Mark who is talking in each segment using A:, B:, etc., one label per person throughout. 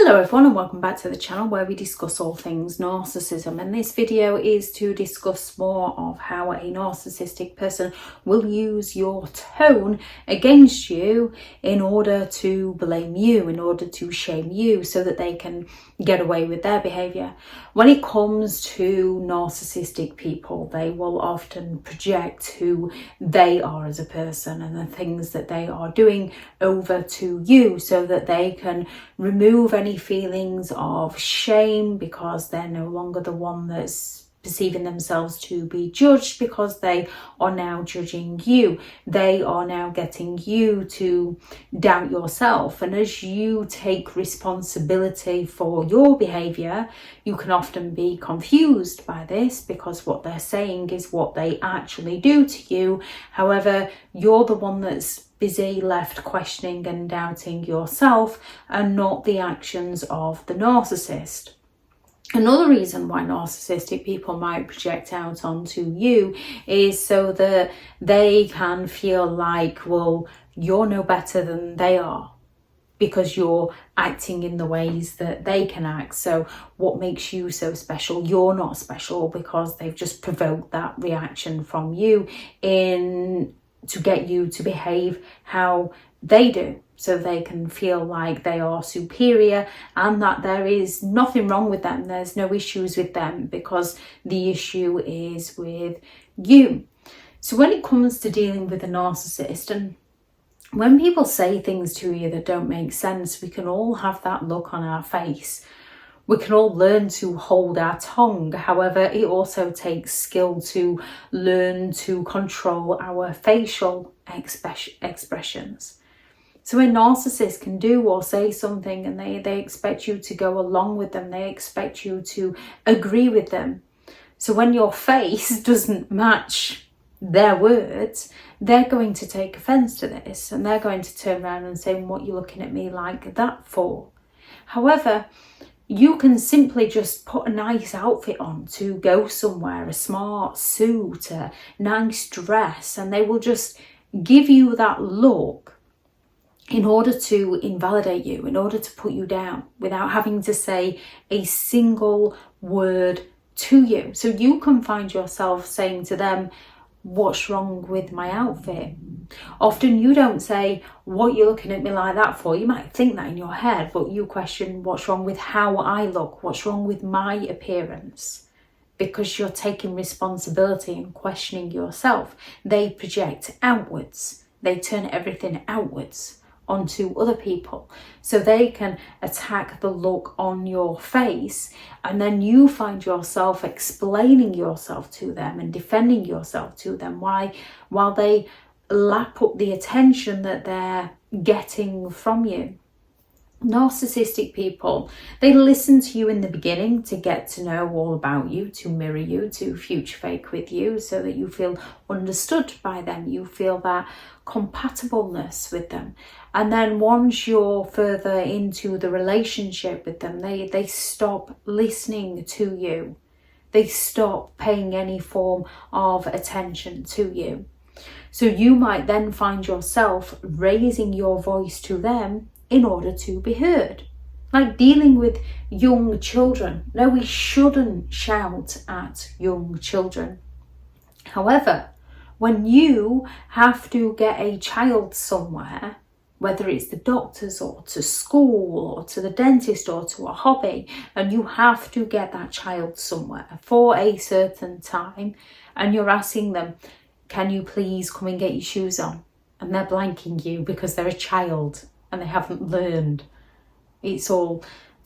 A: Hello everyone and welcome back to the channel where we discuss all things narcissism, and this video is to discuss more of how a narcissistic person will use your tone against you in order to blame you, in order to shame you so that they can get away with their behaviour. When it comes to narcissistic people, they will often project who they are as a person and the things that they are doing over to you so that they can remove any feelings of shame because they're no longer the one that's perceiving themselves to be judged, because they are now judging you. They are now getting you to doubt yourself, and as you take responsibility for your behaviour, you can often be confused by this because what they're saying is what they actually do to you. However, you're the one that's busy left questioning and doubting yourself and not the actions of the narcissist. Another reason why narcissistic people might project out onto you is so that they can feel like, well, you're no better than they are because you're acting in the ways that they can act. So what makes you so special? You're not special because they've just provoked that reaction from you to get you to behave how they do, so they can feel like they are superior and that there is nothing wrong with them, there's no issues with them, because the issue is with you. So when it comes to dealing with a narcissist, and when people say things to you that don't make sense, we can all have that look on our face. We can all learn to hold our tongue. However, it also takes skill to learn to control our facial expressions. So a narcissist can do or say something and they expect you to go along with them. They expect you to agree with them. So when your face doesn't match their words, they're going to take offence to this and they're going to turn around and say, what are you looking at me like that for? However, you can simply just put a nice outfit on to go somewhere, a smart suit, a nice dress, and they will just give you that look in order to invalidate you, in order to put you down without having to say a single word to you. So you can find yourself saying to them, what's wrong with my outfit? Often you don't say, what are you looking at me like that for? You might think that in your head, but you question, what's wrong with how I look? What's wrong with my appearance? Because you're taking responsibility and questioning yourself. They project outwards. They turn everything outwards onto other people so they can attack the look on your face, and then you find yourself explaining yourself to them and defending yourself to them while they lap up the attention that they're getting from you. Narcissistic people, they listen to you in the beginning to get to know all about you, to mirror you, to future fake with you so that you feel understood by them, you feel that compatibleness with them. And then once you're further into the relationship with them, they stop listening to you. They stop paying any form of attention to you. So you might then find yourself raising your voice to them in order to be heard. Like dealing with young children. No, we shouldn't shout at young children. However, when you have to get a child somewhere, whether it's the doctors or to school or to the dentist or to a hobby, and you have to get that child somewhere for a certain time, and you're asking them, can you please come and get your shoes on? And they're blanking you because they're a child and they haven't learned. It's all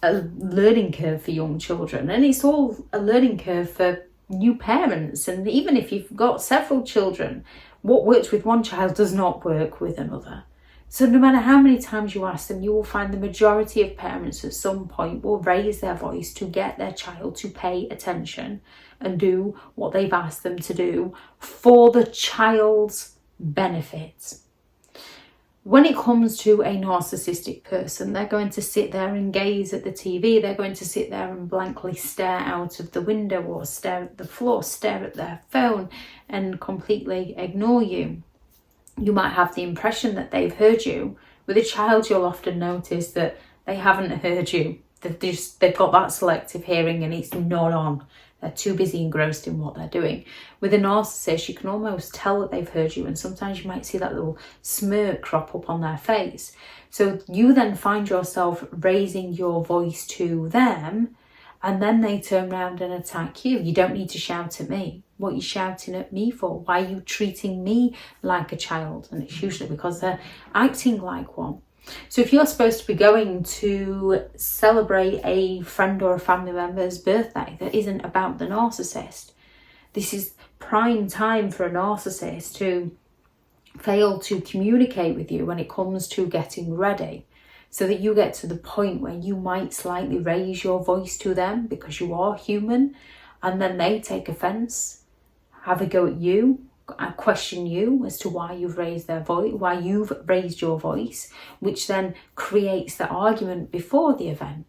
A: a learning curve for young children, and it's all a learning curve for new parents. And even if you've got several children, what works with one child does not work with another. So no matter how many times you ask them, you will find the majority of parents at some point will raise their voice to get their child to pay attention and do what they've asked them to do for the child's benefit. When it comes to a narcissistic person, they're going to sit there and gaze at the TV. They're going to sit there and blankly stare out of the window or stare at the floor, stare at their phone and completely ignore you. You might have the impression that they've heard you. With a child, you'll often notice that They haven't heard you. They've got that selective hearing and it's not on. They're too busy engrossed in what they're doing. With a narcissist, you can almost tell that they've heard you, and sometimes you might see that little smirk crop up on their face. So you then find yourself raising your voice to them, and then they turn around and attack you. You don't need to shout at me. What are you shouting at me for? Why are you treating me like a child? And it's usually because they're acting like one. So if you're supposed to be going to celebrate a friend or a family member's birthday that isn't about the narcissist, this is prime time for a narcissist to fail to communicate with you when it comes to getting ready, so that you get to the point where you might slightly raise your voice to them because you are human, and then they take offense, have a go at you, question you as to why you've raised their voice, why you've raised your voice, which then creates the argument before the event,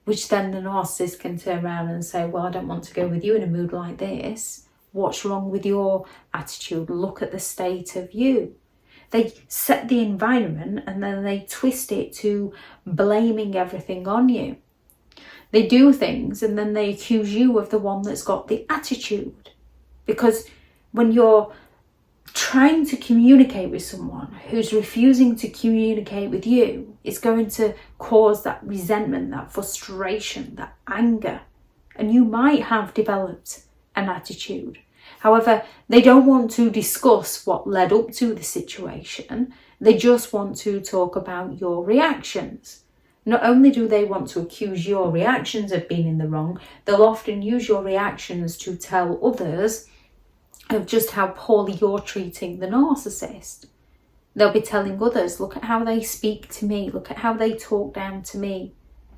A: which then the narcissist can turn around and say, well, I don't want to go with you in a mood like this. What's wrong with your attitude? Look at the state of you. They set the environment and then they twist it to blaming everything on you. They do things and then they accuse you of the one that's got the attitude. Because when you're trying to communicate with someone who's refusing to communicate with you, it's going to cause that resentment, that frustration, that anger. And you might have developed an attitude. However, they don't want to discuss what led up to the situation. They just want to talk about your reactions. Not only do they want to accuse your reactions of being in the wrong, they'll often use your reactions to tell others of just how poorly you're treating the narcissist. They'll be telling others, look at how they speak to me, look at how they talk down to me,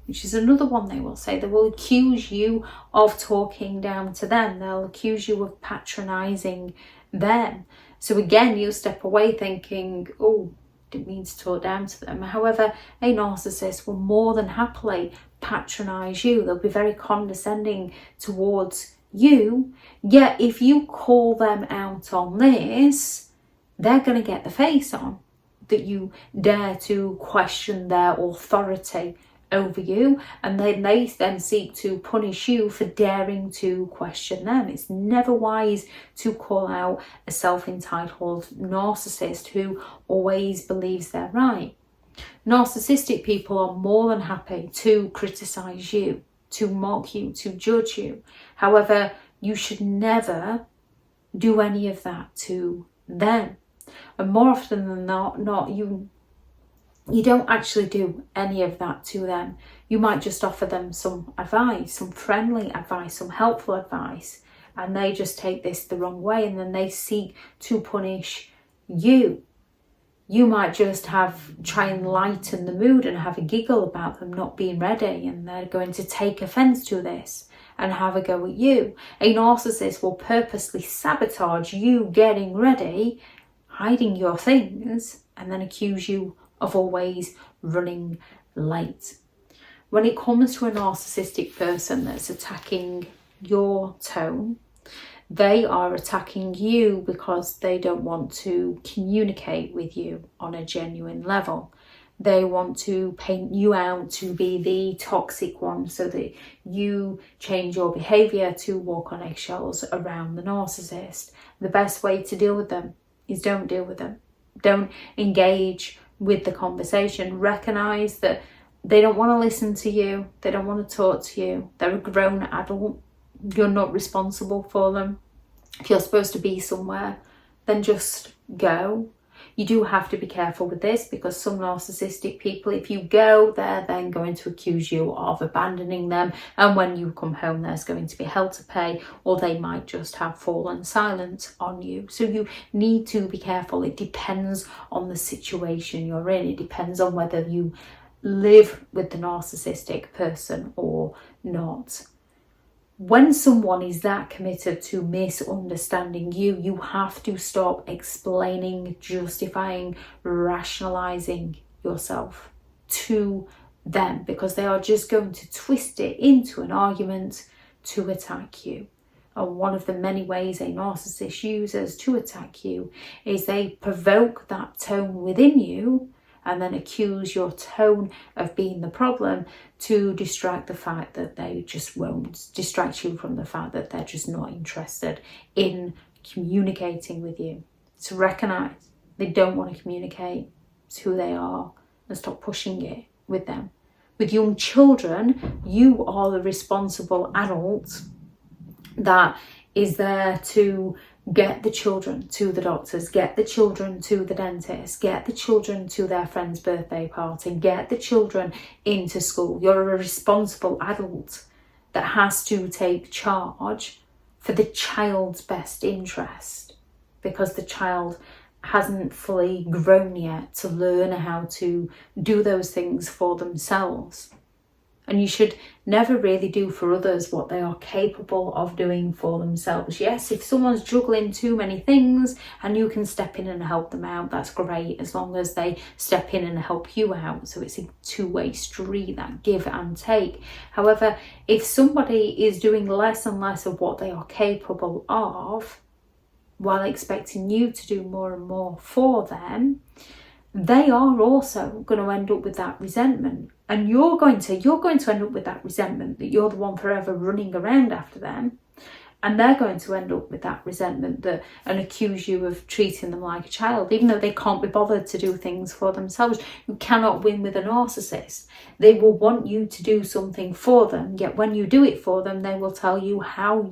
A: which is another one they will say. They will accuse you of talking down to them. They'll accuse you of patronising them. So again, you step away thinking, oh, didn't mean to talk down to them. However, a narcissist will more than happily patronise you. They'll be very condescending towards you, yet if you call them out on this, they're going to get the face on that you dare to question their authority over you, and then they then seek to punish you for daring to question them. It's never wise to call out a self-entitled narcissist who always believes they're right. Narcissistic people are more than happy to criticise you, to mock you, to judge you. However, you should never do any of that to them. And more often than not, you don't actually do any of that to them. You might just offer them some advice, some friendly advice, some helpful advice, and they just take this the wrong way and then they seek to punish you. You might just try and lighten the mood and have a giggle about them not being ready, and they're going to take offence to this and have a go at you. A narcissist will purposely sabotage you getting ready, hiding your things, and then accuse you of always running late. When it comes to a narcissistic person that's attacking your tone, they are attacking you because they don't want to communicate with you on a genuine level. They want to paint you out to be the toxic one so that you change your behaviour to walk on eggshells around the narcissist. The best way to deal with them is don't deal with them. Don't engage with the conversation. Recognise that they don't want to listen to you. They don't want to talk to you. They're a grown adult. You're not responsible for them. If you're supposed to be somewhere, then just go. You do have to be careful with this because some narcissistic people, if you go, they're then going to accuse you of abandoning them, and when you come home there's going to be hell to pay, or they might just have fallen silent on you. So you need to be careful. It depends on the situation you're in. It depends on whether you live with the narcissistic person or not. When someone is that committed to misunderstanding you, you have to stop explaining, justifying, rationalizing yourself to them, because they are just going to twist it into an argument to attack you. And one of the many ways a narcissist uses to attack you is they provoke that tone within you, and then accuse your tone of being the problem to distract the fact that they just won't, distract you from the fact that they're just not interested in communicating with you. To recognise they don't want to communicate. It's who they are, and stop pushing it with them. With young children, you are the responsible adult that is there to get the children to the doctors, get the children to the dentist, get the children to their friend's birthday party, get the children into school. You're a responsible adult that has to take charge for the child's best interest, because the child hasn't fully grown yet to learn how to do those things for themselves. And you should never really do for others what they are capable of doing for themselves. Yes, if someone's juggling too many things and you can step in and help them out, that's great, as long as they step in and help you out. So it's a two-way street, that give and take. However, if somebody is doing less and less of what they are capable of, while expecting you to do more and more for them, they are also going to end up with that resentment. And you're going to end up with that resentment, that you're the one forever running around after them. And they're going to end up with that resentment and accuse you of treating them like a child, even though they can't be bothered to do things for themselves. You cannot win with a narcissist. They will want you to do something for them, yet when you do it for them, they will tell you how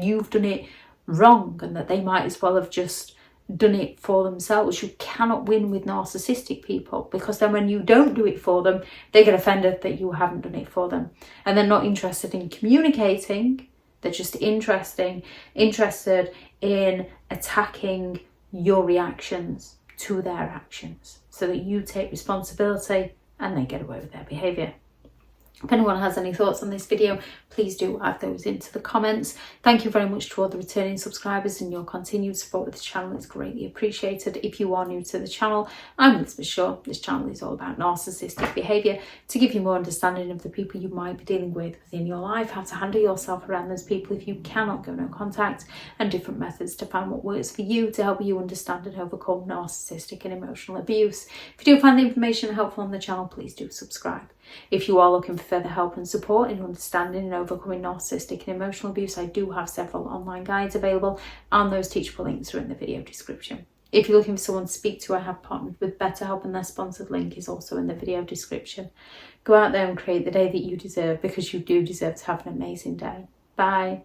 A: you've done it wrong, and that they might as well have just done it for themselves. You cannot win with narcissistic people, because then when you don't do it for them, they get offended that you haven't done it for them, and they're not interested in communicating. They're just interested in attacking your reactions to their actions, so that you take responsibility and they get away with their behaviour. If anyone has any thoughts on this video, please do add those into the comments. Thank you very much to all the returning subscribers, and your continued support with the channel is greatly appreciated. If you are new to the channel, I'm Elizabeth Shaw. This channel is all about narcissistic behaviour, to give you more understanding of the people you might be dealing with within your life, how to handle yourself around those people if you cannot go no contact, and different methods to find what works for you to help you understand and overcome narcissistic and emotional abuse. If you do find the information helpful on the channel, please do subscribe. If you are looking for further help and support in understanding and overcoming narcissistic and emotional abuse, I do have several online guides available, and those teachable links are in the video description. If you're looking for someone to speak to, I have partnered with BetterHelp, and their sponsored link is also in the video description. Go out there and create the day that you deserve, because you do deserve to have an amazing day. Bye.